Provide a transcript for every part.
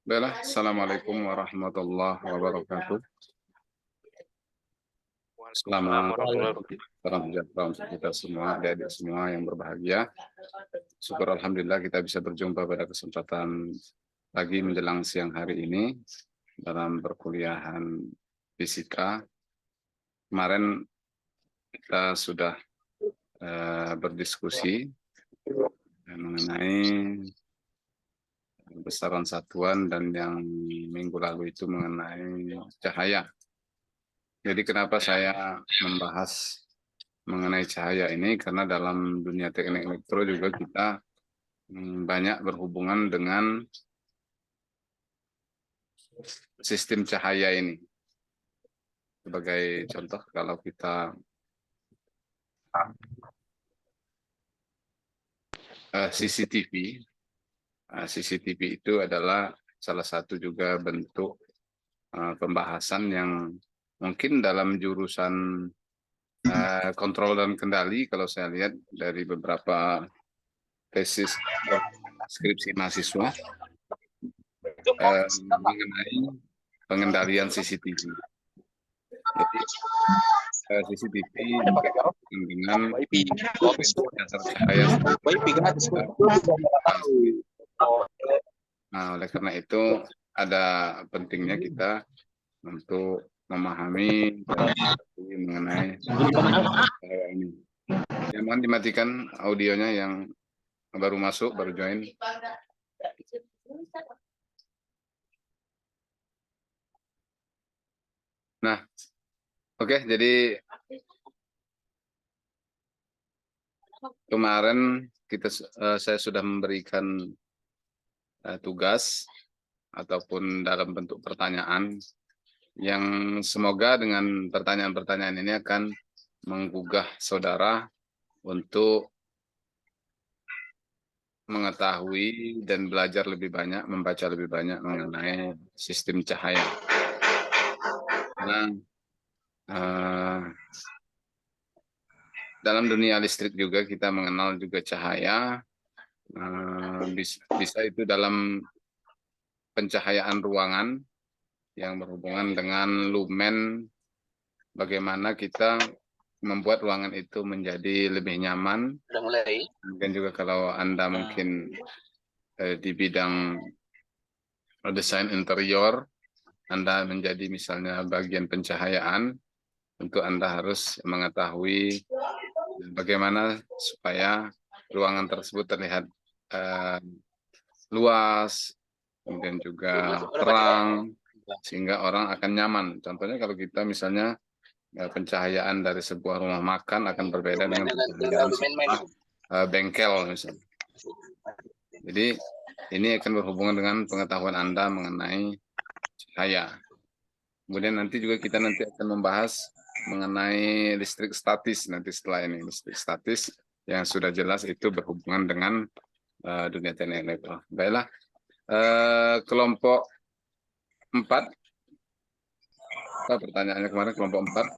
Baiklah, Assalamualaikum warahmatullahi wabarakatuh. Selamat salam sejahtera untuk kita semua, adik-adik semua yang berbahagia. Syukur Alhamdulillah kita bisa berjumpa pada kesempatan pagi menjelang siang hari ini dalam perkuliahan fisika. Kemarin kita sudah berdiskusi mengenai besaran satuan dan yang minggu lalu itu mengenai cahaya. Jadi kenapa saya membahas mengenai cahaya ini? Karena dalam dunia teknik elektro juga kita banyak berhubungan dengan sistem cahaya ini. Sebagai contoh, kalau kita CCTV itu adalah salah satu juga bentuk pembahasan yang mungkin dalam jurusan kontrol dan kendali, kalau saya lihat dari beberapa tesis skripsi mahasiswa mengenai pengendalian CCTV. Jadi CCTV dengan dasar cahaya. Nah, oleh karena itu ada pentingnya kita untuk memahami mengenai cahaya ini. Ya, mohon dimatikan audionya yang baru masuk, baru join. Nah, oke, jadi kemarin saya sudah memberikan tugas ataupun dalam bentuk pertanyaan yang semoga dengan pertanyaan-pertanyaan ini akan menggugah saudara untuk mengetahui dan belajar lebih banyak, membaca lebih banyak mengenai sistem cahaya. Nah, dalam dunia listrik juga kita mengenal juga cahaya. Bisa itu dalam pencahayaan ruangan yang berhubungan dengan lumen, bagaimana kita membuat ruangan itu menjadi lebih nyaman. Mungkin juga kalau Anda mungkin di bidang desain interior, Anda menjadi misalnya bagian pencahayaan, tentu Anda harus mengetahui bagaimana supaya ruangan tersebut terlihat luas, kemudian juga terang, sehingga orang akan nyaman. Contohnya kalau kita misalnya pencahayaan dari sebuah rumah makan akan berbeda dengan pencahayaan sebuah bengkel misalnya. Jadi ini akan berhubungan dengan pengetahuan Anda mengenai cahaya. Kemudian nanti juga kita akan membahas mengenai listrik statis nanti setelah ini. Listrik statis yang sudah jelas itu berhubungan dengan dunia teknik elektro. Baiklah, kelompok 4. Pertanyaannya kemarin kelompok 4.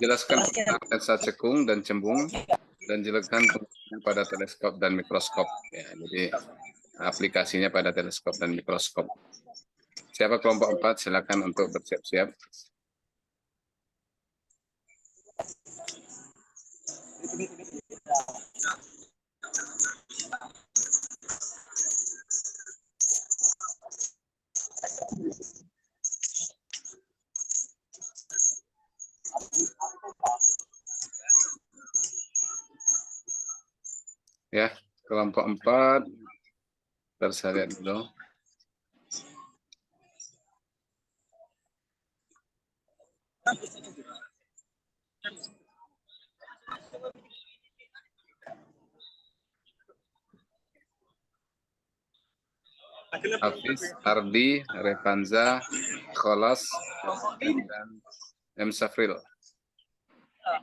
Jelaskan lensa cekung dan cembung dan jelaskan pada teleskop dan mikroskop. Ya, jadi aplikasinya pada teleskop dan mikroskop. Siapa kelompok 4? Silakan untuk bersiap-siap. Ya, kelompok 4. Saya lihat dulu. Hafiz, Ardi, Revanza, Kholas, dan M. Safril.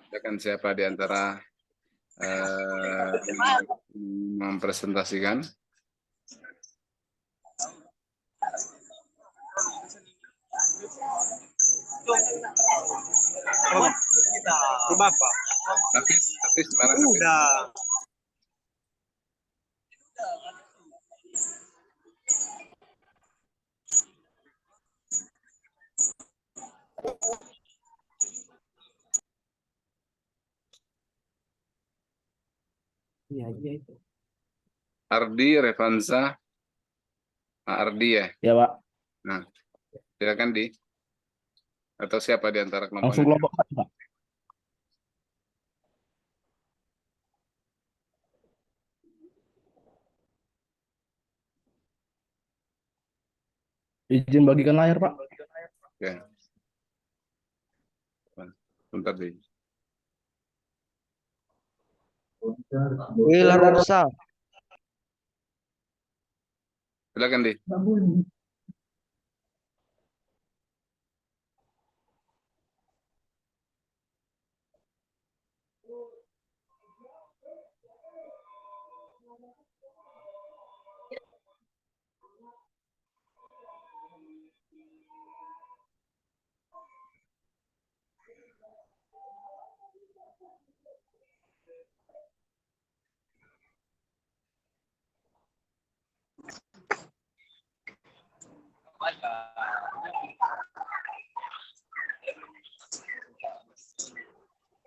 Silakan siapa di antara mempresentasikan? Bapak. Hafiz mana? Udah. Iya itu. Ardi, Revansa, Ardi ya. Ya Pak. Nah, silakan di. Atau siapa di antara kelompoknya? Langsung kelompok Pak. Izin bagikan layar Pak. Oke. Bentar di. Wilar Ursa. Silakan di.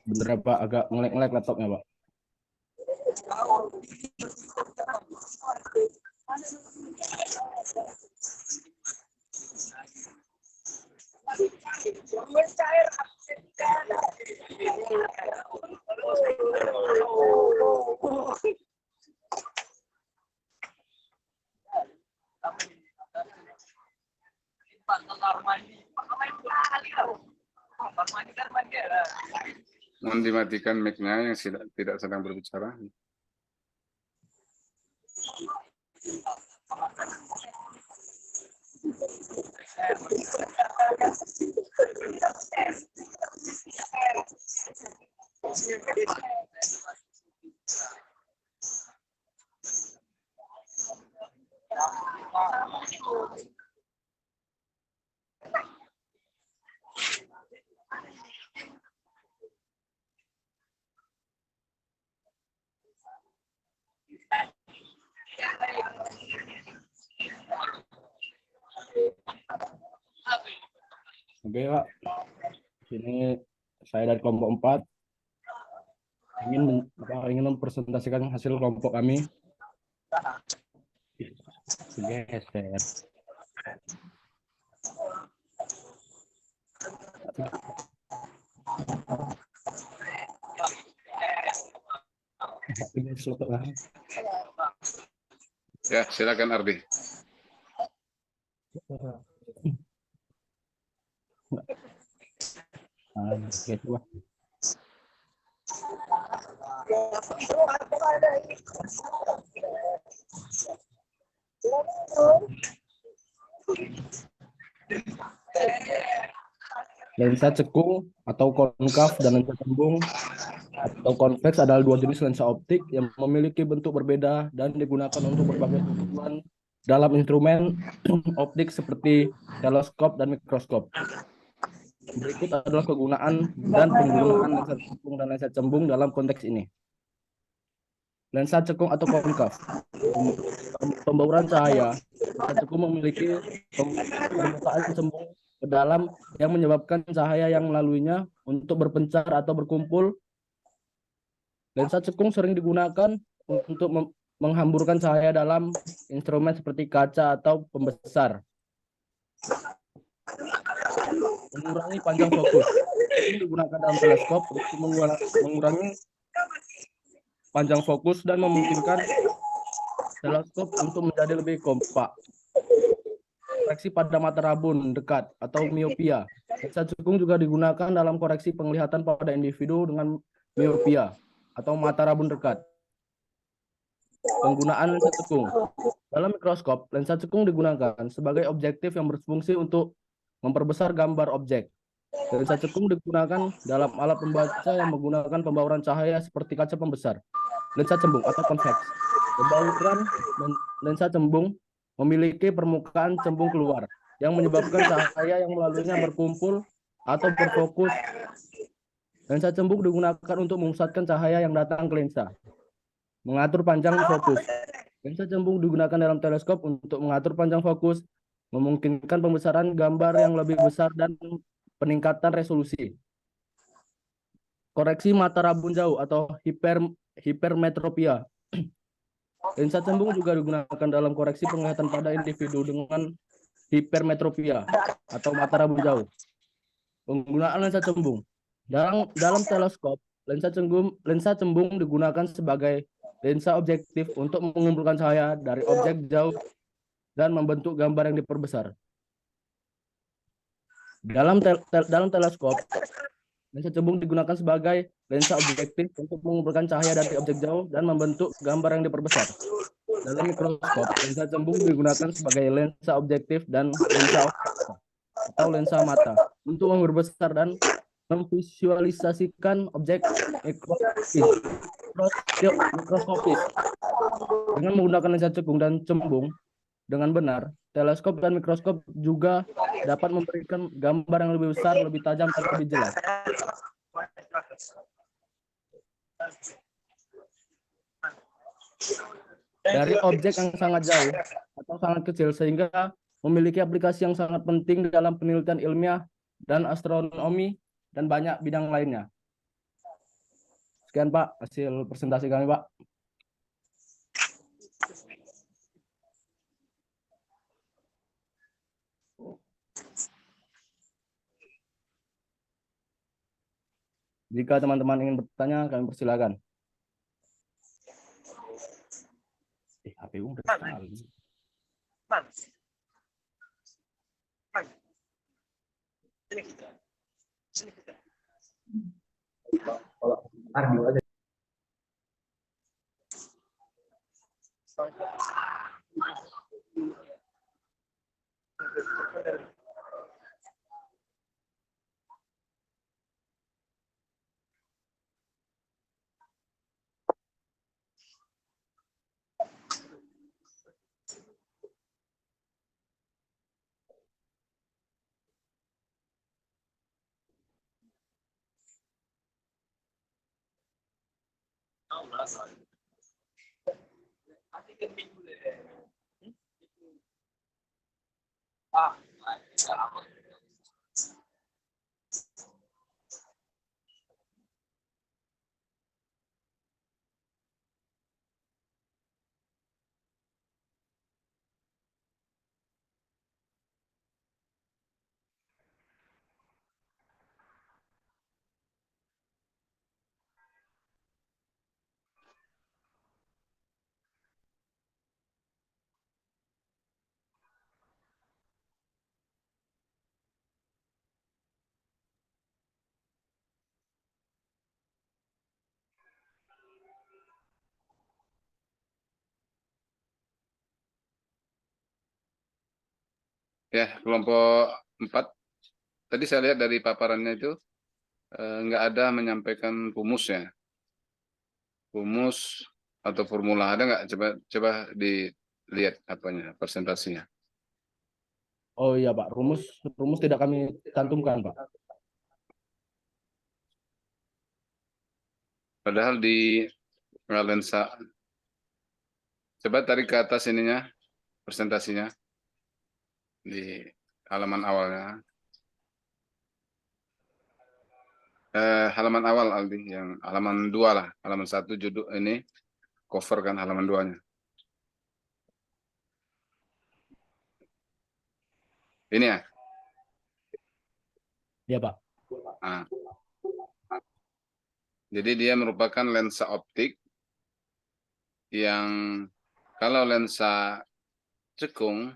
Bener Pak, agak ngelek-ngelek laptopnya Pak. Mohon dimatikan mic-nya yang tidak sedang berbicara. Oke Pak. Sini saya dari kelompok 4 ingin mempresentasikan hasil kelompok kami. Geser. Ya, silakan Ardi. Gitu Pak. Lensa cekung atau konkav dan lensa cembung atau konveks adalah dua jenis lensa optik yang memiliki bentuk berbeda dan digunakan untuk berbagai kebutuhan dalam instrumen optik seperti teleskop dan mikroskop. Berikut adalah kegunaan dan penggunaan lensa cekung dan lensa cembung dalam konteks ini. Lensa cekung atau konkav, pembauran cahaya. Lensa cekung memiliki permukaan cembung ke dalam yang menyebabkan cahaya yang melaluinya untuk berpencar atau berkumpul. Lensa cekung sering digunakan untuk menghamburkan cahaya dalam instrumen seperti kaca atau pembesar. Mengurangi panjang fokus. Ini digunakan dalam teleskop untuk mengurangi panjang fokus dan memungkinkan teleskop untuk menjadi lebih kompak. Koreksi pada mata rabun dekat atau miopia. Lensa cekung juga digunakan dalam koreksi penglihatan pada individu dengan miopia atau mata rabun dekat. Penggunaan lensa cekung. Dalam mikroskop, lensa cekung digunakan sebagai objektif yang berfungsi untuk memperbesar gambar objek. Lensa cekung digunakan dalam alat pembaca yang menggunakan pembauran cahaya seperti kaca pembesar. Lensa cembung atau konveks. Pembauran lensa cembung memiliki permukaan cembung keluar yang menyebabkan cahaya yang melaluinya berkumpul atau berfokus Lensa cembung digunakan untuk memusatkan cahaya yang datang ke lensa. Mengatur panjang fokus. Lensa cembung digunakan dalam teleskop untuk mengatur panjang fokus, memungkinkan pembesaran gambar yang lebih besar dan peningkatan resolusi. Koreksi mata rabun jauh atau hipermetropia. Lensa cembung juga digunakan dalam koreksi penglihatan pada individu dengan hipermetropia atau mata rabun jauh. Penggunaan lensa cembung. Dalam teleskop, lensa cembung digunakan sebagai lensa objektif untuk mengumpulkan cahaya dari objek jauh dan membentuk gambar yang diperbesar. Dalam teleskop, lensa cembung digunakan sebagai lensa objektif untuk mengumpulkan cahaya dari objek jauh dan membentuk gambar yang diperbesar. Dalam mikroskop, lensa cembung digunakan sebagai lensa objektif dan lensa atau lensa mata untuk memperbesar dan memvisualisasikan objek mikroskopis. Dengan menggunakan lensa cekung dan cembung dengan benar, teleskop dan mikroskop juga dapat memberikan gambar yang lebih besar, lebih tajam, dan lebih jelas. Dari objek yang sangat jauh atau sangat kecil sehingga memiliki aplikasi yang sangat penting dalam penelitian ilmiah dan astronomi dan banyak bidang lainnya. Sekian Pak, hasil presentasi kami Pak. Jika teman-teman ingin bertanya, kami persilakan. HPU udah sekali. Ya, kelompok 4. Tadi saya lihat dari paparannya itu nggak ada menyampaikan rumusnya. Rumus atau formula ada nggak? Coba dilihat apanya presentasinya. Oh iya Pak, rumus tidak kami cantumkan Pak. Padahal di lensa. Coba tarik ke atas ininya, presentasinya di halaman awalnya. Halaman awal Aldi, yang halaman 2 lah, halaman 1 judul ini cover kan halaman 2-nya. Ini ya. Iya Pak. Nah. Jadi dia merupakan lensa optik yang kalau lensa cekung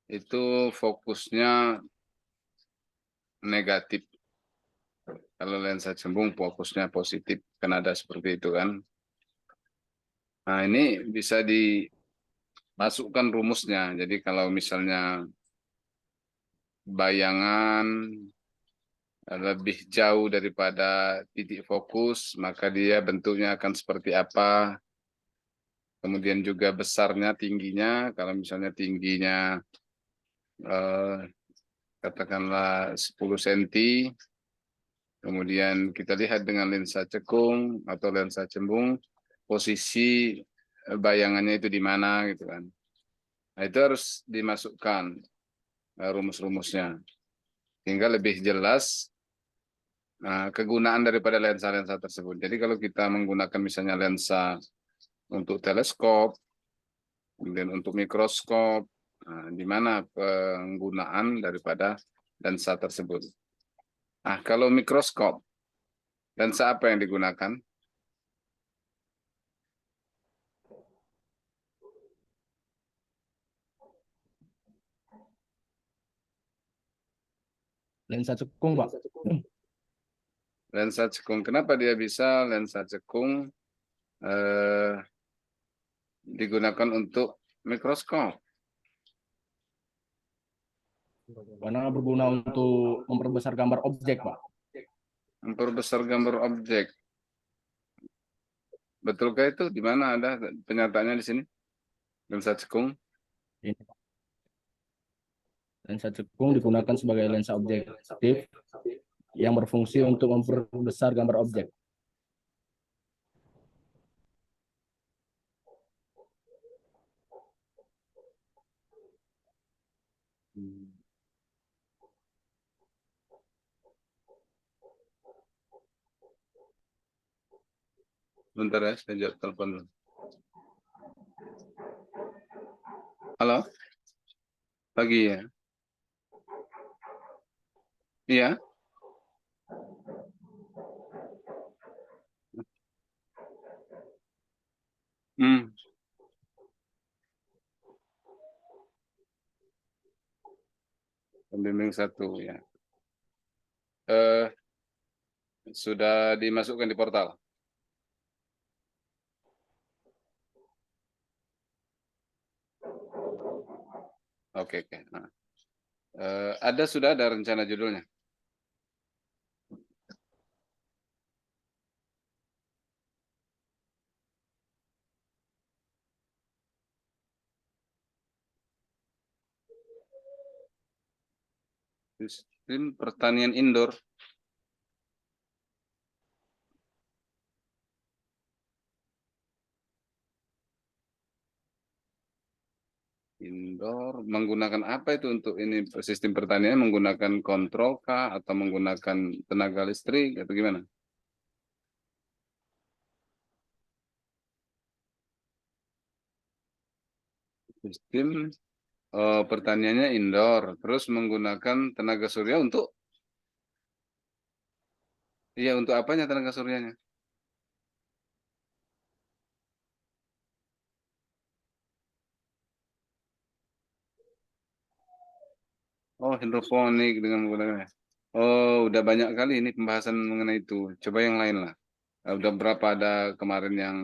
itu fokusnya negatif. Kalau lensa cembung fokusnya positif, kan ada seperti itu kan. Nah ini bisa dimasukkan rumusnya. Jadi kalau misalnya bayangan lebih jauh daripada titik fokus, maka dia bentuknya akan seperti apa. Kemudian juga besarnya, tingginya. Kalau misalnya tingginya katakanlah 10 cm, Kemudian kita lihat dengan lensa cekung atau lensa cembung, posisi bayangannya itu di mana gitu kan. Nah, itu harus dimasukkan rumus-rumusnya sehingga lebih jelas kegunaan daripada lensa-lensa tersebut. Jadi kalau kita menggunakan misalnya lensa untuk teleskop, kemudian untuk mikroskop, di mana penggunaan daripada lensa tersebut. Nah, kalau mikroskop, lensa apa yang digunakan? Lensa cekung, Pak. Lensa cekung. Kenapa dia bisa lensa cekung digunakan untuk mikroskop? Karena berguna untuk memperbesar gambar objek, Pak. Memperbesar gambar objek. Betulkah itu? Di mana ada penyataannya di sini? Lensa cekung. Ini, Pak. Lensa cekung digunakan sebagai lensa objektif yang berfungsi untuk memperbesar gambar objek. Bentar ya, saya jawab telepon dulu. Halo? Pagi ya? Iya? Hmm. Pembimbing 1 ya. Sudah dimasukkan di portal. Oke, oke. Nah. Sudah ada rencana judulnya. Sistem pertanian indoor. Indoor menggunakan apa itu untuk ini sistem pertanian, menggunakan kontrol kah atau menggunakan tenaga listrik atau gimana? Sistem pertaniannya indoor, terus menggunakan tenaga surya untuk untuk apanya tenaga suryanya? Oh, hidroponik dengan menggunakan. Oh, udah banyak kali ini pembahasan mengenai itu. Coba yang lain lah. Udah berapa ada kemarin yang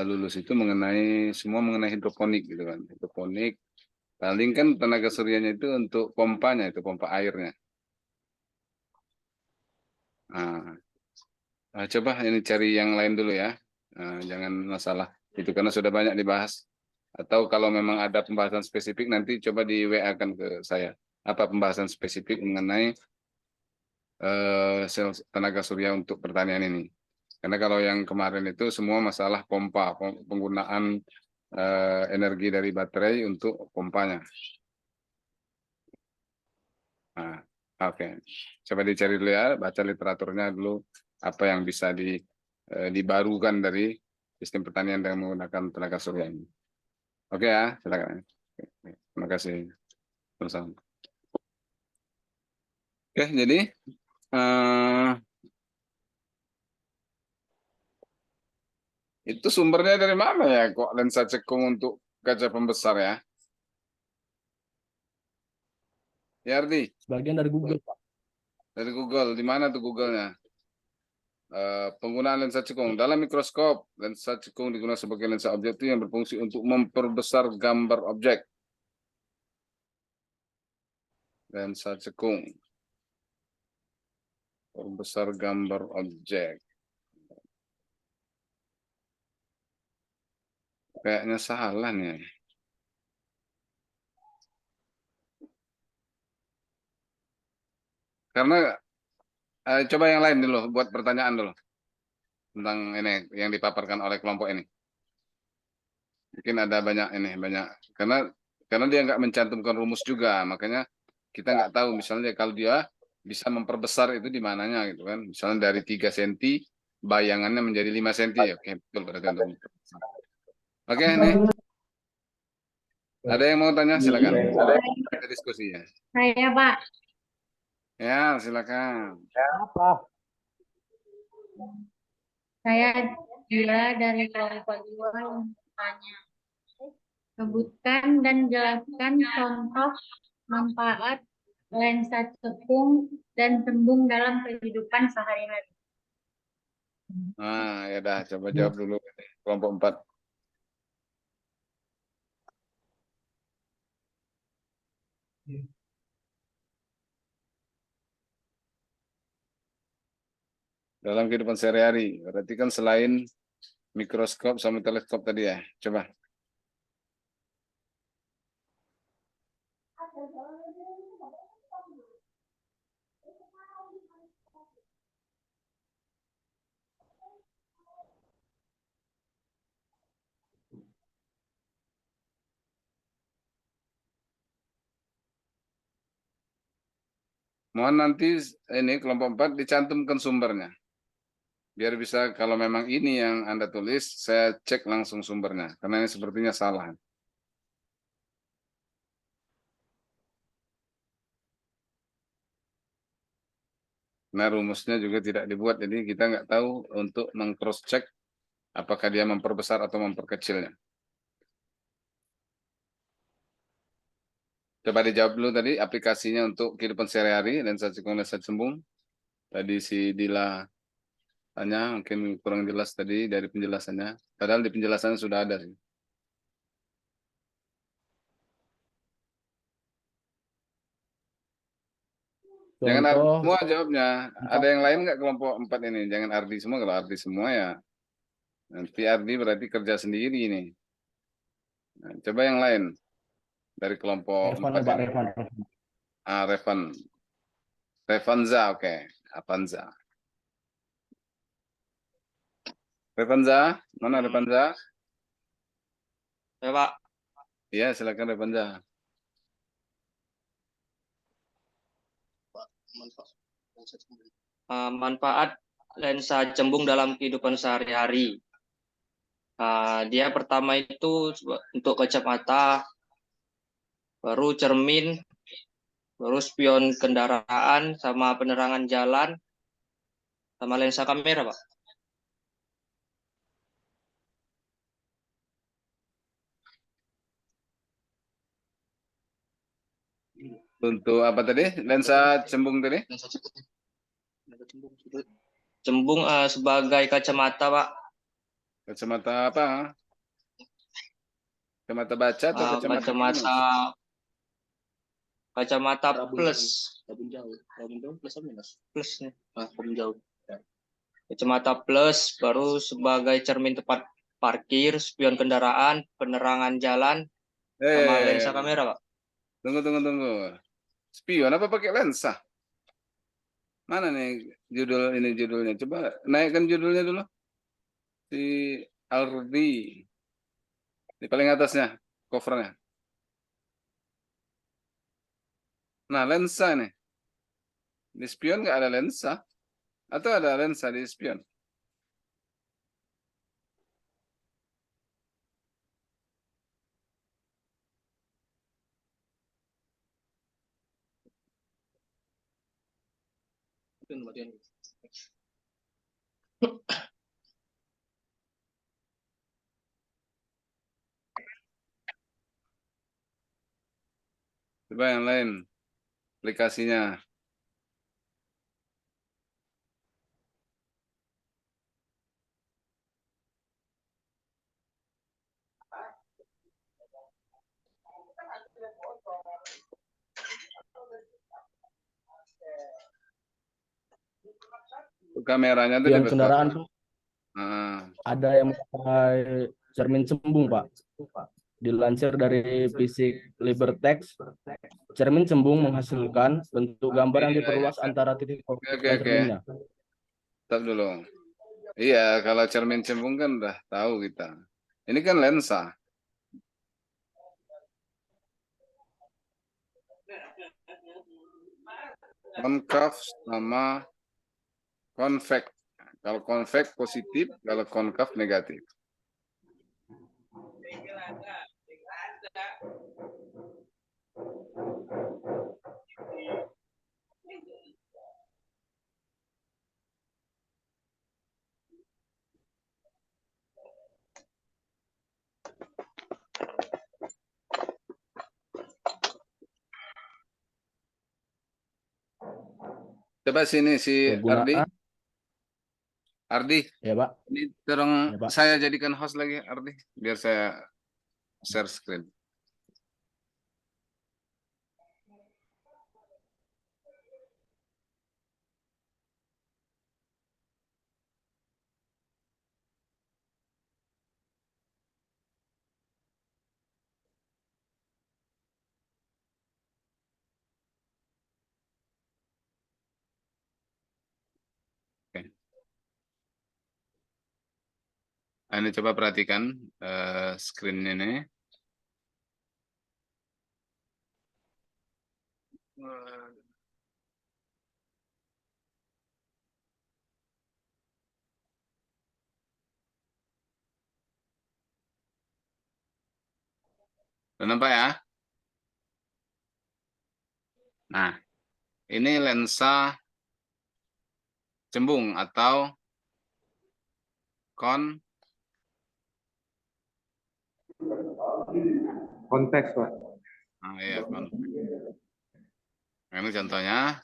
lulus itu mengenai semua mengenai hidroponik gitu kan. Hidroponik paling kan tenaga suryanya itu untuk pompanya itu pompa airnya. Nah, coba ini cari yang lain dulu ya. Jangan masalah itu karena sudah banyak dibahas. Atau kalau memang ada pembahasan spesifik nanti coba di WA-kan ke saya. Apa pembahasan spesifik mengenai sel tenaga surya untuk pertanian ini. Karena kalau yang kemarin itu semua masalah pompa, penggunaan energi dari baterai untuk pompanya. Nah, oke. Coba dicari dulu ya, baca literaturnya dulu apa yang bisa dibarukan dari sistem pertanian dengan menggunakan tenaga surya ini. Oke ya, silakan. Terima kasih. Sama-sama. Oke, jadi eh, itu sumbernya dari mana ya kok lensa cekung untuk kaca pembesar ya? Ya, Ardi, Sebagian dari Google, Pak. dari Google. Di mana tuh Google-nya? Penggunaan lensa cekung. Dalam mikroskop, lensa cekung digunakan sebagai lensa objektif yang berfungsi untuk memperbesar gambar objek. Lensa cekung. Perbesar gambar objek. Kayaknya salah nih. Karena Coba yang lain dulu, buat pertanyaan dulu tentang ini yang dipaparkan oleh kelompok ini. Mungkin ada banyak ini, banyak karena dia nggak mencantumkan rumus juga, makanya kita nggak tahu misalnya kalau dia bisa memperbesar itu di mananya gitu kan. Misalnya dari 3 cm bayangannya menjadi 5 cm. Oke, betul berarti untuk memperbesar. Oke, ini ada yang mau tanya silakan. Kita diskusi ya. Saya, Pak. Ya, silakan. Saya Dila dari kelompok 2 yang bertanya. Sebutkan dan jelaskan contoh manfaat lensa cekung dan cembung dalam kehidupan sehari-hari. Nah, ya dah, coba jawab dulu kelompok 4. Dalam kehidupan sehari-hari, berarti kan selain mikroskop sama teleskop tadi ya. Coba. Mohon nanti ini kelompok 4 dicantumkan sumbernya. Biar bisa kalau memang ini yang Anda tulis, saya cek langsung sumbernya. Karena ini sepertinya salah. Nah, rumusnya juga tidak dibuat, jadi kita nggak tahu untuk meng-cross check apakah dia memperbesar atau memperkecilnya. Coba dijawab dulu tadi aplikasinya untuk kehidupan sehari-hari lensa cekung lensa cembung. Tadi si Dila tanya mungkin kurang jelas tadi dari penjelasannya. Padahal di penjelasannya sudah ada sih. Jangan Ardi Contoh semua jawabnya. Ada yang lain nggak kelompok 4 ini? Jangan Ardi semua. Kalau Ardi semua ya nanti Ardi berarti kerja sendiri ini. Nah, coba yang lain dari kelompok Revan, 4 Pak ini. Revan. Revan. Revanza, oke. Avanza. Revanza, mana Revanza? Ya, Pak. Iya, silakan Revanza. Manfaat lensa cembung dalam kehidupan sehari-hari. Dia pertama itu untuk kacamata, baru cermin, baru spion kendaraan, sama penerangan jalan, sama lensa kamera, Pak. Untuk apa tadi? Lensa cembung tadi? Cembung sebagai kacamata, Pak. Kacamata apa? Kacamata baca atau kacamata Kacamata minus? kacamata plus. Plus nih. Kacamata plus, baru sebagai cermin tempat parkir, spion kendaraan, penerangan jalan, sama lensa kamera, Pak. Tunggu. Spion apa pakai lensa? Mana nih judulnya? Coba naikkan judulnya dulu. Si Aldi. Di paling atasnya, covernya. Nah, lensa nih. Di spion nggak ada lensa. Atau ada lensa di spion? Coba yang lain. Aplikasinya. Kameranya tuh spion di kendaraan, Pak. Ada yang memakai cermin cembung, Pak. Dilansir dari Fisik Libertex, Cermin cembung menghasilkan bentuk gambar yang diperluas antara titik fokus Oke, dan oke. cerminnya. Stop dulu. Iya, kalau cermin cembung kan udah tahu kita. Ini kan lensa. Konkav sama konvek. Kalau konvek positif, kalau konkav negatif. Coba sini si Ardi. Kegunaan, Ardi, ya Pak, ini tolong ya Pak. saya jadikan host lagi, Ardi, biar saya share screen. Oke. Nah, ini coba perhatikan screen ini. Udah nampak ya? Nah, ini lensa cembung atau Konteks, Pak. iya, Nah, ini contohnya.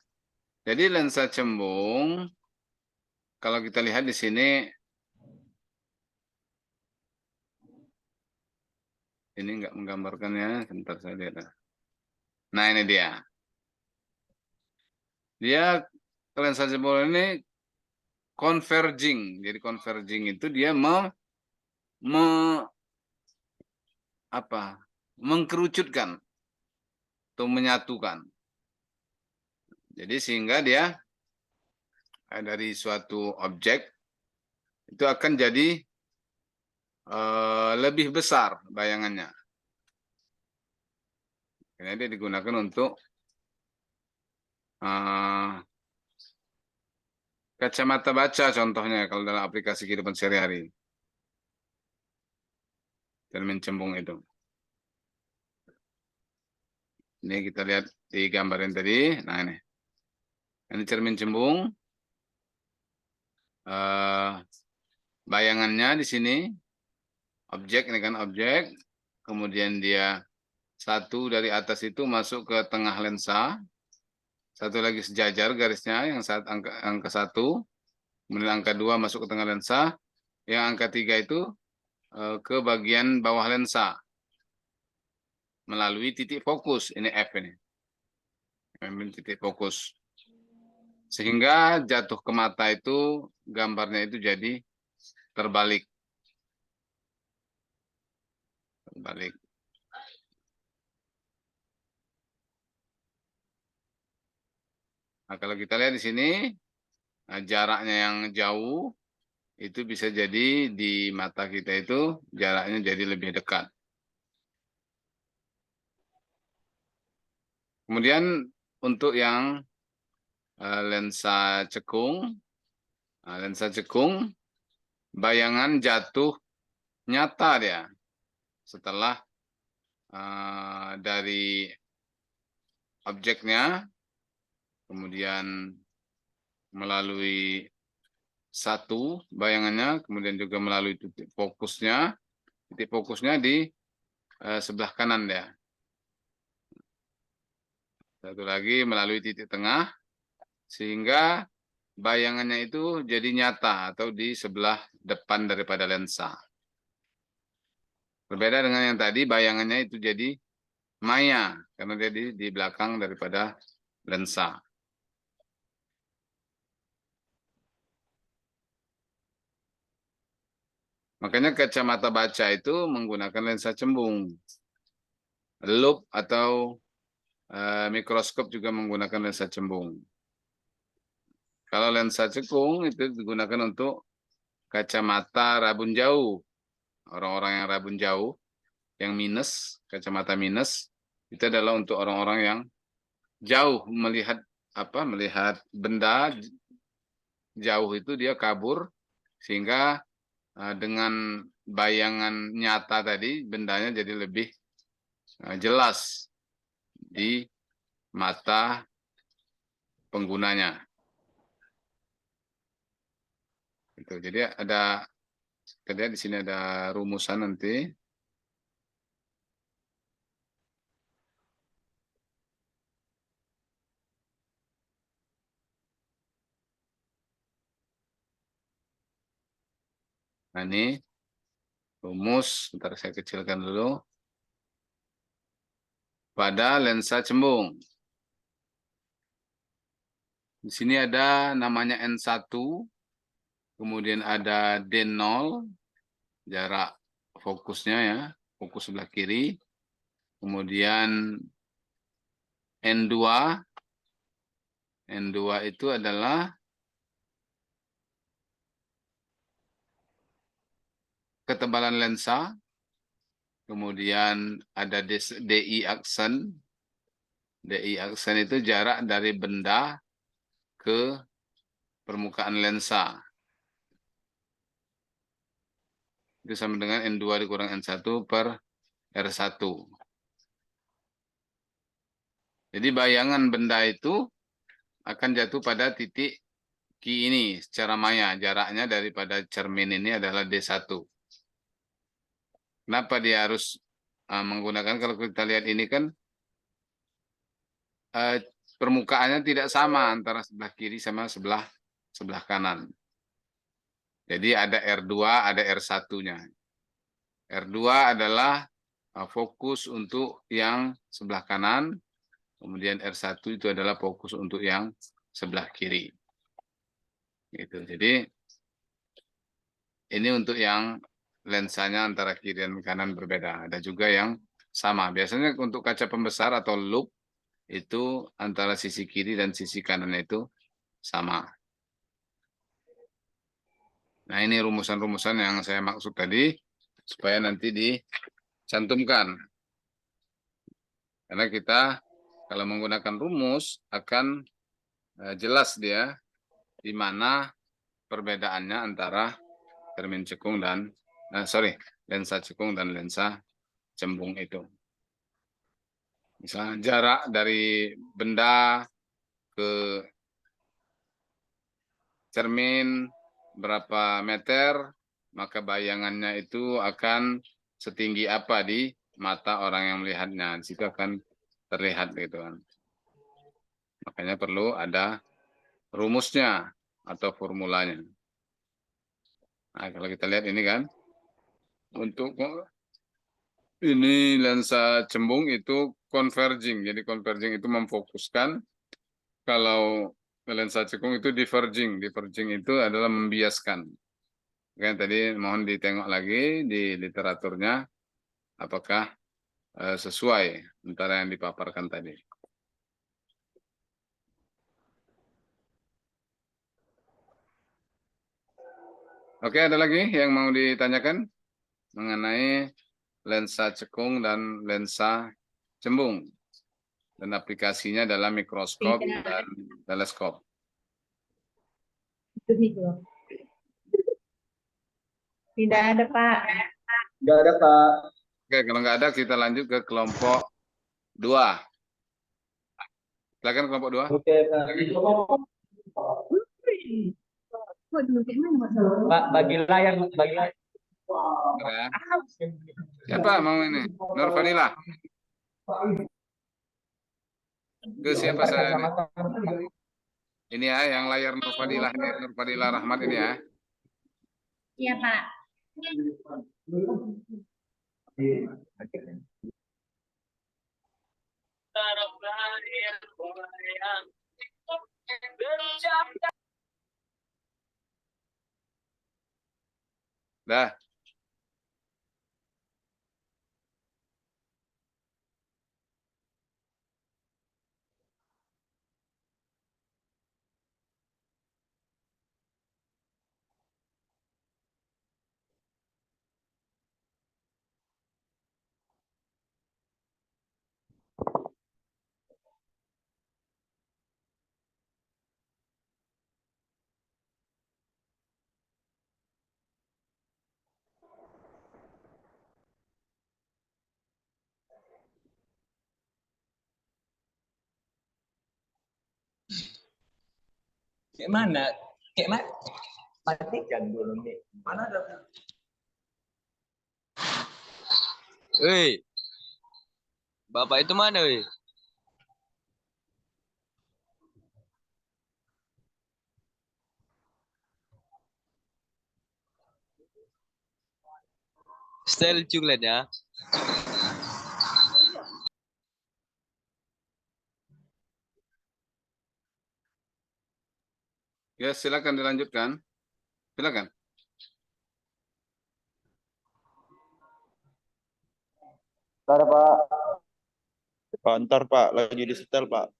Jadi lensa cembung, kalau kita lihat di sini, ini nggak menggambarkannya, sebentar saya lihat. Nah, ini dia. Dia lensa cembung ini converging. Jadi converging itu dia mengkerucutkan atau menyatukan. Jadi sehingga dia dari suatu objek itu akan jadi lebih besar bayangannya. Karena dia digunakan untuk kacamata baca contohnya kalau dalam aplikasi kehidupan sehari-hari. Cermin cembung itu. Ini kita lihat di gambar yang tadi. Nah ini. Ini cermin cembung. Bayangannya di sini. Objek, ini kan objek. Kemudian dia satu dari atas itu masuk ke tengah lensa. Satu lagi sejajar garisnya, yang angka 1. Kemudian angka 2 masuk ke tengah lensa. Yang angka 3 itu ke bagian bawah lensa. Melalui titik fokus. Ini F ini. Titik fokus. Sehingga jatuh ke mata itu, gambarnya itu jadi terbalik. Terbalik. Nah, kalau kita lihat di sini, jaraknya yang jauh, itu bisa jadi di mata kita itu jaraknya jadi lebih dekat. Kemudian untuk yang lensa cekung, bayangan jatuh nyata dia setelah dari objeknya, kemudian melalui satu bayangannya, kemudian juga melalui titik fokusnya di sebelah kanan dia. Satu lagi melalui titik tengah, sehingga bayangannya itu jadi nyata atau di sebelah depan daripada lensa. Berbeda dengan yang tadi, bayangannya itu jadi maya, karena dia di belakang daripada lensa. Makanya kacamata baca itu menggunakan lensa cembung. Loop atau mikroskop juga menggunakan lensa cembung. Kalau lensa cekung itu digunakan untuk kacamata rabun jauh. Orang-orang yang rabun jauh, yang minus, kacamata minus, itu adalah untuk orang-orang yang jauh melihat melihat benda jauh itu dia kabur sehingga dengan bayangan nyata tadi bendanya jadi lebih jelas di mata penggunanya. Itu. Jadi ada kita lihat di sini ada rumusan nanti. Nah, ini rumus, bentar saya kecilkan dulu. Pada lensa cembung. Di sini ada namanya N1, kemudian ada D0, jarak fokusnya ya, fokus sebelah kiri. Kemudian N2, N2 itu adalah ketebalan lensa. Kemudian ada DI aksen. DI aksen itu jarak dari benda ke permukaan lensa. Itu sama dengan N2 dikurang N1 per R1. Jadi bayangan benda itu akan jatuh pada titik Q ini secara maya. Jaraknya daripada cermin ini adalah D1. Kenapa dia harus menggunakan, kalau kita lihat ini kan permukaannya tidak sama antara sebelah kiri sama sebelah kanan. Jadi ada R2, ada R1-nya. R2 adalah fokus untuk yang sebelah kanan, kemudian R1 itu adalah fokus untuk yang sebelah kiri. Gitu. Jadi ini untuk yang lensanya antara kiri dan kanan berbeda. Ada juga yang sama. Biasanya untuk kaca pembesar atau loop itu antara sisi kiri dan sisi kanan itu sama. Nah, ini rumusan-rumusan yang saya maksud tadi supaya nanti dicantumkan. Karena kita kalau menggunakan rumus akan jelas dia di mana perbedaannya antara cermin cekung dan lensa cekung dan lensa cembung itu. Misalnya jarak dari benda ke cermin berapa meter, maka bayangannya itu akan setinggi apa di mata orang yang melihatnya. Di situ akan terlihat gitu kan. Makanya perlu ada rumusnya atau formulanya. Nah, kalau kita lihat ini kan, untuk ini lensa cembung itu converging. Jadi converging itu memfokuskan. Kalau lensa cekung itu diverging. Diverging itu adalah membiaskan. Oke, tadi mohon ditengok lagi di literaturnya apakah sesuai antara yang dipaparkan tadi. Oke, ada lagi yang mau ditanyakan mengenai lensa cekung dan lensa cembung dan aplikasinya dalam mikroskop dan teleskop. Tidak ada, Pak. Tidak ada, Pak. Oke, kalau nggak ada kita lanjut ke kelompok 2. Silakan kelompok 2. Oke, Pak, bagi layar. Ya. Siapa mau ini? Nur Fadilah. Ke siapa saya ini? Ini ya, yang layar Nur Fadilah ini, Nur Fadilah Rahmat ini ya. Iya, Pak. Dah. Kayak mana? Kayak mana? Matikan dulu nih. Mana ada? Woi, bapak itu mana, woi? Style coklat ya. Ya, silakan dilanjutkan. Silakan. Pak, ntar Pak, lagi di setel Pak.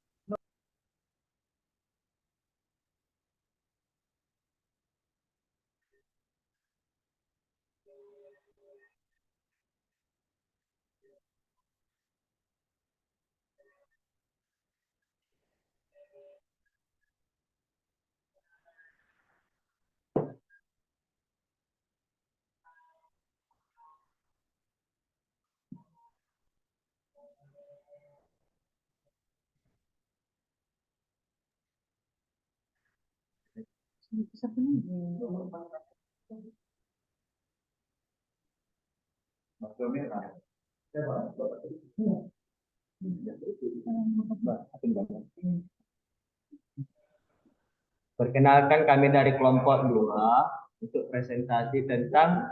Perkenalkan kami dari kelompok 2 untuk presentasi tentang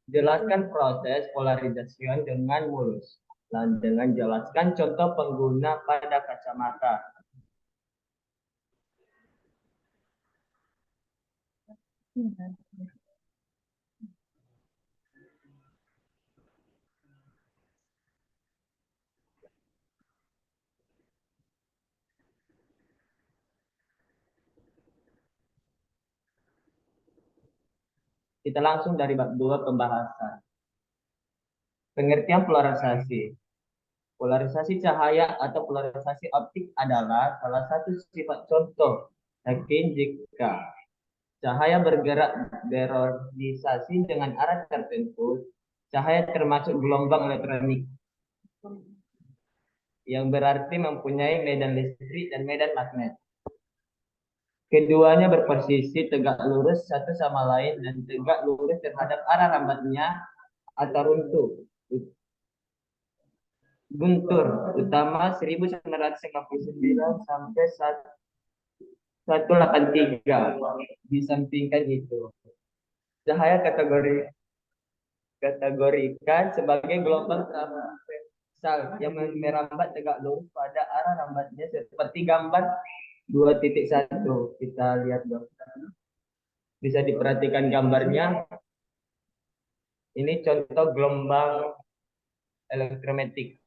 jelaskan proses polarisasi dengan mulus. Dan dengan jelaskan contoh pengguna pada kacamata. Kita langsung dari bab 2 pembahasan. Pengertian polarisasi. Polarisasi cahaya atau polarisasi optik adalah salah satu sifat contoh. Yakin jika cahaya bergerak berorientasi dengan arah tertentu, cahaya termasuk gelombang elektronik yang berarti mempunyai medan listrik dan medan magnet. Keduanya berposisi tegak lurus satu sama lain dan tegak lurus terhadap arah rambatnya atau runtuh. Guntur utama 1959 sampai 183 disampingkan itu. Cahaya kategorikan sebagai gelombang transversal yang merambat tegak lurus pada arah rambatnya seperti gambar 2.1. Kita lihat dong. Bisa diperhatikan gambarnya. Ini contoh gelombang elektromagnetik.